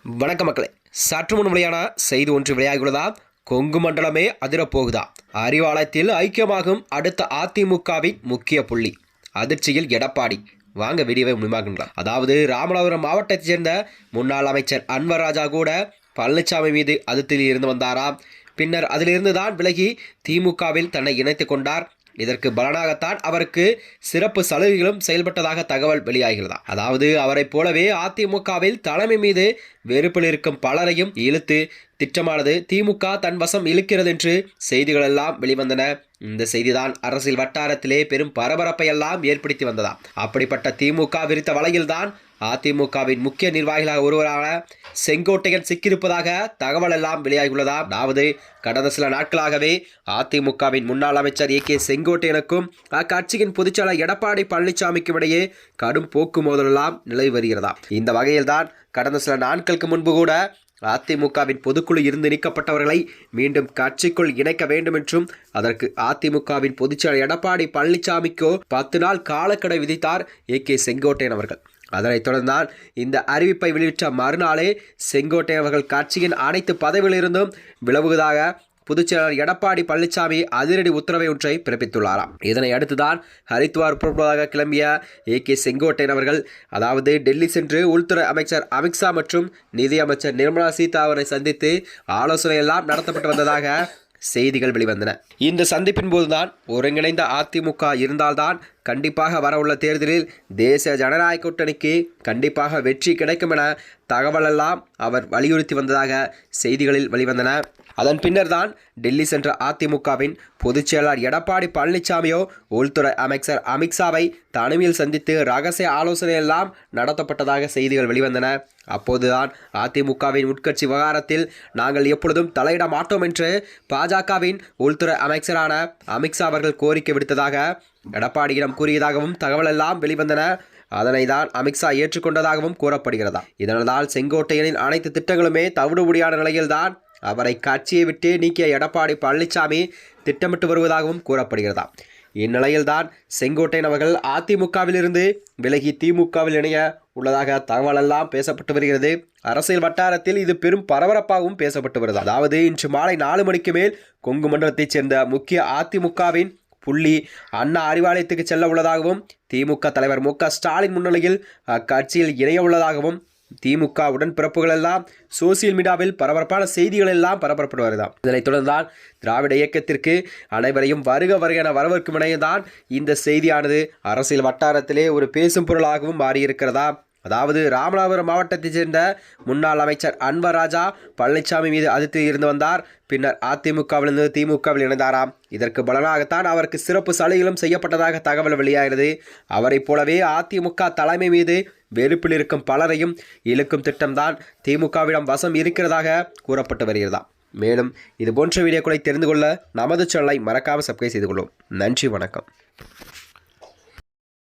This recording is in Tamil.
வணக்க மக்களே, சற்று முன் வெளியான செய்தி ஒன்று வெளியாகியுள்ளதா? கொங்கு மண்டலமே அதிரப்போகுதா? அறிவாலயத்தில் ஐக்கியமாகும் அடுத்த அதிமுகவின் முக்கிய புள்ளி. அதிர்ச்சியில் எடப்பாடி. வாங்க வீடியோவை முன்பாகின்றோம். அதாவது ராமநாதபுரம் மாவட்டத்தைச் சேர்ந்த முன்னாள் அமைச்சர் அன்வர் ராஜா கூட பழனிசாமி மீது அதிருப்தியில் இருந்து வந்தாராம். பின்னர் அதிலிருந்து தான் விலகி திமுகவில் தன்னை இணைத்துக் கொண்டார். இதற்கு பலனாகத்தான் அவருக்கு சிறப்பு சலுகைகளும் செயல்பட்டதாக தகவல் வெளியாகிறதா? அதாவது அவரைப் போலவே அதிமுகவில் தலைமை மீது வெறுப்பில் இருக்கும் பலரையும் இழுத்து திட்டமானது திமுக தன் வசம் இழுக்கிறது என்று செய்திகள் எல்லாம் வெளிவந்தன. இந்த செய்திதான் அரசியல் வட்டாரத்திலே பெரும் பரபரப்பை எல்லாம் ஏற்படுத்தி வந்ததா. அப்படிப்பட்ட திமுக விரித்த வலையில்தான் அதிமுகவின் முக்கிய நிர்வாகிகளாக ஒருவரான செங்கோட்டையன் சிக்கியிருப்பதாக தகவல் எல்லாம் வெளியாகியுள்ளதா? அதாவது கடந்த சில நாட்களாகவே அதிமுகவின் முன்னாள் அமைச்சர் ஏ.கே. செங்கோட்டையனுக்கும் அக்கட்சியின் பொதுச்செயலாளர் எடப்பாடி பழனிசாமிக்கும் இடையே கடும் போக்கு மோதலெல்லாம் நிலவி வருகிறதா. இந்த வகையில்தான் கடந்த சில நாட்களுக்கு முன்பு கூட அதிமுகவின் பொதுக்குழு இருந்து நீக்கப்பட்டவர்களை மீண்டும் கட்சிக்குள் இணைக்க வேண்டும் என்றும் அதற்கு அதிமுகவின் பொதுச்செயலாளர் எடப்பாடி பழனிசாமிக்கோ 10 நாள் காலக்கெடு விதித்தார் ஏ.கே. செங்கோட்டையன் அவர்கள். அதனைத் தொடர்ந்தான் இந்த அறிவிப்பை வெளியிட்ட மறுநாளே செங்கோட்டையன் அவர்கள் கட்சியின் அனைத்து பதவியிலிருந்தும் விலகுவதாக பொதுச்செயலாளர் எடப்பாடி பழனிசாமி அதிரடி உத்தரவை ஒன்றை பிறப்பித்துள்ளாராம். இதனை அடுத்துதான் ஹரித்வார் புறப்படுவதாக கிளம்பிய ஏ.கே. செங்கோட்டையன் அவர்கள் அதாவது டெல்லி சென்று உள்துறை அமைச்சர் அமித்ஷா மற்றும் நிதி அமைச்சர் நிர்மலா சீதாராமனை சந்தித்து ஆலோசனை எல்லாம் நடத்தப்பட்டு வந்ததாக செய்திகள் வெளிவந்தன. இந்த சந்திப்பின் போதுதான் ஒருங்கிணைந்த அதிமுக இருந்தால்தான் கண்டிப்பாக வரவுள்ள தேர்தலில் தேசிய ஜனநாயக கூட்டணிக்கு கண்டிப்பாக வெற்றி கிடைக்கும் என தகவலெல்லாம் அவர் வலியுறுத்தி வந்ததாக செய்திகளில் வெளிவந்தன. அதன் பின்னர் தான் டெல்லி சென்ற அதிமுகவின் பொதுச் செயலாளர் எடப்பாடி பழனிசாமியோ உள்துறை அமைச்சர் அமித்ஷாவை தனிமையில் சந்தித்து ரகசிய ஆலோசனை எல்லாம் நடத்தப்பட்டதாக செய்திகள் வெளிவந்தன. அப்போதுதான் அதிமுகவின் உட்கட்சி விவகாரத்தில் நாங்கள் எப்பொழுதும் தலையிட மாட்டோம் என்று பாஜகவின் உள்துறை அமைச்சரான அமித்ஷா அவர்கள் கோரிக்கை விடுத்ததாக எடப்பாடியிடம் கூறியதாகவும் தகவலெல்லாம் வெளிவந்தன. அதனை தான் அமித்ஷா ஏற்றுக்கொண்டதாகவும் கூறப்படுகிறதா. இதனால் செங்கோட்டையனின் அனைத்து திட்டங்களுமே தவிடுபடியான நிலையில்தான் அவரை கட்சியை விட்டு நீக்கிய எடப்பாடி பழனிசாமி திட்டமிட்டு வருவதாகவும் கூறப்படுகிறதா. இந்நிலையில்தான் செங்கோட்டையன் அவர்கள் அதிமுகவிலிருந்து விலகி திமுகவில் இணைய உள்ளதாக தகவலெல்லாம் பேசப்பட்டு வருகிறது. அரசியல் வட்டாரத்தில் இது பெரும் பரபரப்பாகவும் பேசப்பட்டு வருகிறது. அதாவது இன்று மாலை 4 மணிக்கு மேல் கொங்கு மண்டலத்தைச் சேர்ந்த முக்கிய அதிமுகவின் புள்ளி அண்ணா அறிவாலயத்துக்கு செல்ல உள்ளதாகவும் திமுக தலைவர் மு.க. ஸ்டாலின் முன்னிலையில் அக்கட்சியில் இணைய உள்ளதாகவும் திமுக உடன்பிறப்புகள் எல்லாம் சோசியல் மீடியாவில் பரபரப்பான செய்திகள் எல்லாம் பரப்பப்பட்டு வருதான். இதனைத் தொடர்ந்தான் திராவிட இயக்கத்திற்கு அனைவரையும் வருக என வரவேற்கும் இணையதான் இந்த செய்தியானது அரசியல் வட்டாரத்திலே ஒரு பேசும் பொருளாகவும் மாறியிருக்கிறதா. அதாவது ராமநாதபுரம் மாவட்டத்தைச் சேர்ந்த முன்னாள் அமைச்சர் அன்வர் ராஜா பழனிசாமி மீது அதிருப்தியில் இருந்து வந்தார். பின்னர் அதிமுகவிலிருந்து திமுகவில் இணைந்தாராம். இதற்கு பலனாகத்தான் அவருக்கு சிறப்பு சலுகைகளும் செய்யப்பட்டதாக தகவல் வெளியாகிறது. அவரைப் போலவே அதிமுக தலைமை மீது வெறுப்பில் இருக்கும் பலரையும் இழுக்கும் திட்டம்தான் திமுகவிடம் வசம் இருக்கிறதாக கூறப்பட்டு வருகிறதா. மேலும் இது போன்ற வீடியோக்களை தெரிந்து கொள்ள நமது சேனலை மறக்காமல் சப்ஸ்கிரைப் செய்து கொள்ளும். நன்றி, வணக்கம்.